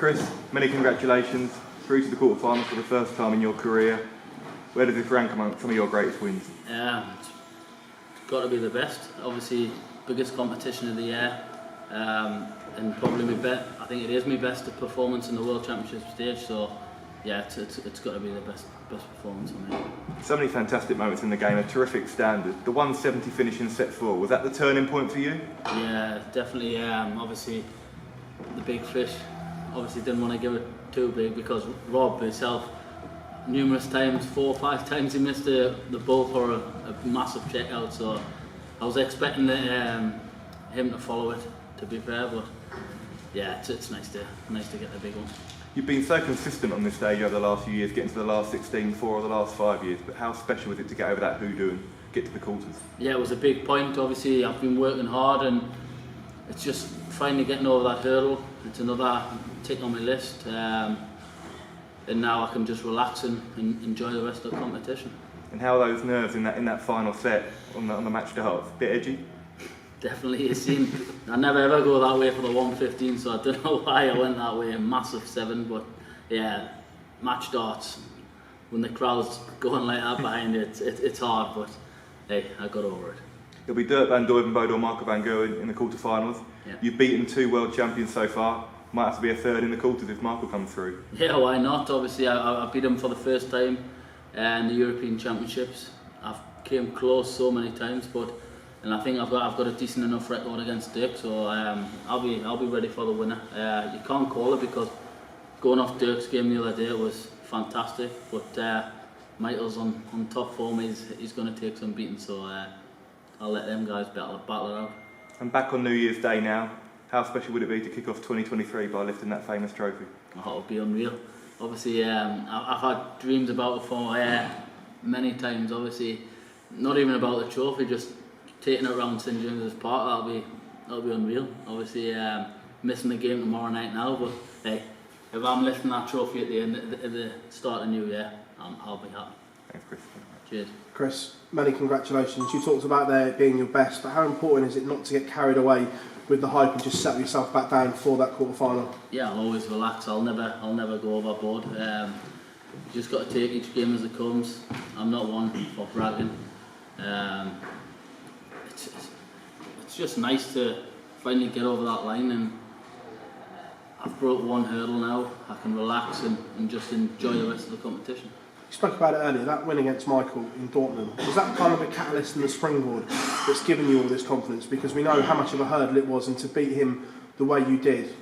Chris, many congratulations. Through to the quarterfinals for the first time in your career. Where does this rank among some of your greatest wins? It's got to be the best. Obviously, biggest competition of the year, and probably I think it is my best performance in the World Championship stage. So, yeah, it's got to be the best performance for me. So many fantastic moments in the game, a terrific standard. The 170 finish in set 4, was that the turning point for you? Yeah, definitely. Obviously, the big fish. Obviously, didn't want to give it too big because Rob himself, numerous times, 4 or 5 times, he missed the bull for a massive checkout. So I was expecting him to follow it. To be fair, but yeah, it's nice to get the big one. You've been so consistent on this stage over the last few years, getting to the last 16, 4 of the last 5 years, but how special was it to get over that hoodoo and get to the quarters? Yeah, it was a big point. Obviously, I've been working hard and it's just finally getting over that hurdle. It's another tick on my list, and now I can just relax and enjoy the rest of the competition. And how are those nerves in that final set on the match darts? Bit edgy? Definitely, you seen. I never ever go that way for the 115, so I don't know why I went that way. A massive 7, but yeah, match darts. When the crowd's going like that behind it, it's hard, but hey, I got over it. It'll be Dirk van Duijvenbode or Marco van Gerwen in the quarterfinals. Yeah. You've beaten 2 world champions so far. Might have to be a third in the quarters if Marco comes through. Yeah, why not? Obviously, I beat him for the first time in the European Championships. I've came close so many times, and I think I've got a decent enough record against Dirk, so I'll be ready for the winner. You can't call it because going off Dirk's game the other day was fantastic, but Michael's on top form. He's going to take some beating, so I'll let them guys battle it out. And back on New Year's Day now, how special would it be to kick off 2023 by lifting that famous trophy? Oh, it'll be unreal. Obviously, I've had dreams about it for many times. Obviously, not even about the trophy, just taking it around St James's Park. That'll be unreal. Obviously, missing the game tomorrow night now, but hey, if I'm lifting that trophy at the end at the start of the new year, I'll be happy. Thanks, Chris. Cheers. Chris, many congratulations. You talked about there being your best, but how important is it not to get carried away with the hype and just settle yourself back down for that quarter final? Yeah, I'll always relax. I'll never go overboard. You just got to take each game as it comes. I'm not one for bragging. It's just nice to finally get over that line, and I've broke one hurdle now. I can relax and just enjoy the rest of the competition. You spoke about it earlier, that win against Michael in Dortmund. Was that kind of a catalyst and the springboard that's given you all this confidence? Because we know how much of a hurdle it was, and to beat him the way you did,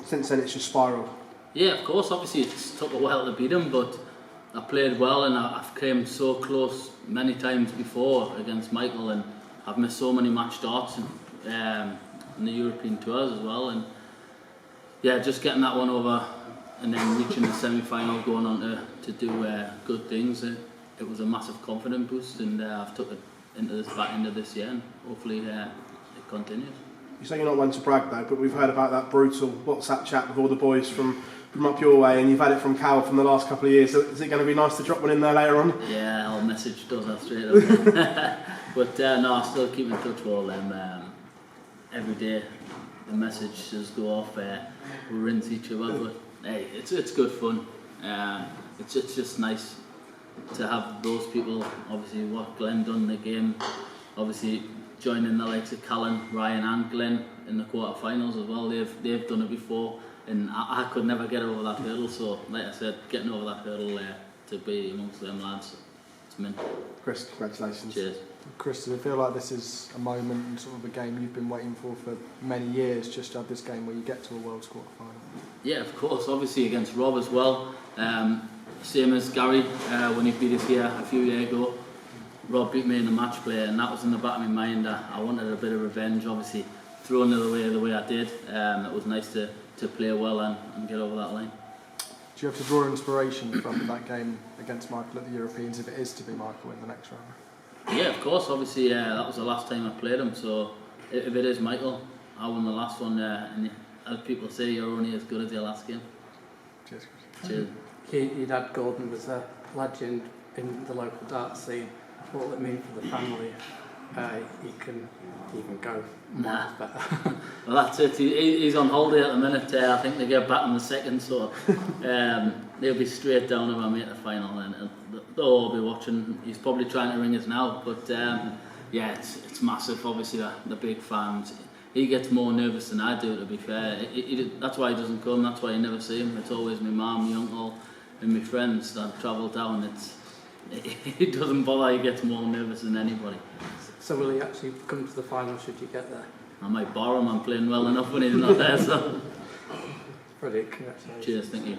since then it's just spiralled. Yeah, of course. Obviously, it took a while to beat him, but I played well, and I've came so close many times before against Michael, and I've missed so many match darts in the European tours as well, and yeah, just getting that one over and then reaching the semi-final, going on to do good things. It was a massive confidence boost, and I've took it into this year, and hopefully it continues. You say you're not one to brag though, but we've heard about that brutal WhatsApp chat with all the boys from up your way, and you've had it from Cal from the last couple of years. Is it going to be nice to drop one in there later on? Yeah, I'll message does that straight away. But no, I still keep in touch with all them. Every day the messages go off, we rinse each other, but hey, it's good fun. It's just nice to have those people, obviously what Glenn done in the game, obviously joining the likes of Callan, Ryan and Glenn in the quarterfinals as well. They've done it before, and I could never get over that hurdle, so like I said, getting over that hurdle to be amongst them lads, it's mint. Chris, congratulations. Cheers. Chris, does it feel like this is a moment and sort of a game you've been waiting for many years, just to have this game where you get to a World's quarter final? Yeah, of course, obviously against Rob as well. Same as Gary, when he beat us here a few years ago. Rob beat me in the match play, and that was in the back of my mind. I wanted a bit of revenge, obviously, throwing it away the way I did. It was nice to play well and get over that line. Do you have to draw inspiration from that game against Michael at the Europeans, if it is to be Michael in the next round? Yeah, of course, obviously that was the last time I played him, so if it is Michael, I won the last one, and as people say, you're only as good as your last game. Cheers, Chris. Cheers. Your dad Gordon was a legend in the local dart scene. What will it mean for the family he can even go Nah. miles better. Well, that's it. He's on holiday at the minute. I think they get back on the 2nd, so they'll be straight down if I make the final, and they'll all be watching. He's probably trying to ring us now, but yeah, it's massive. Obviously, the big fans. He gets more nervous than I do, to be fair. That's why he doesn't come. That's why you never see him. It's always my mum, my uncle, and my friends that travel down. He doesn't bother. He gets more nervous than anybody. So will he actually come to the final should you get there? I might borrow him. I'm playing well enough when he's not there. So, Brilliant, congratulations. cheers. Thank you.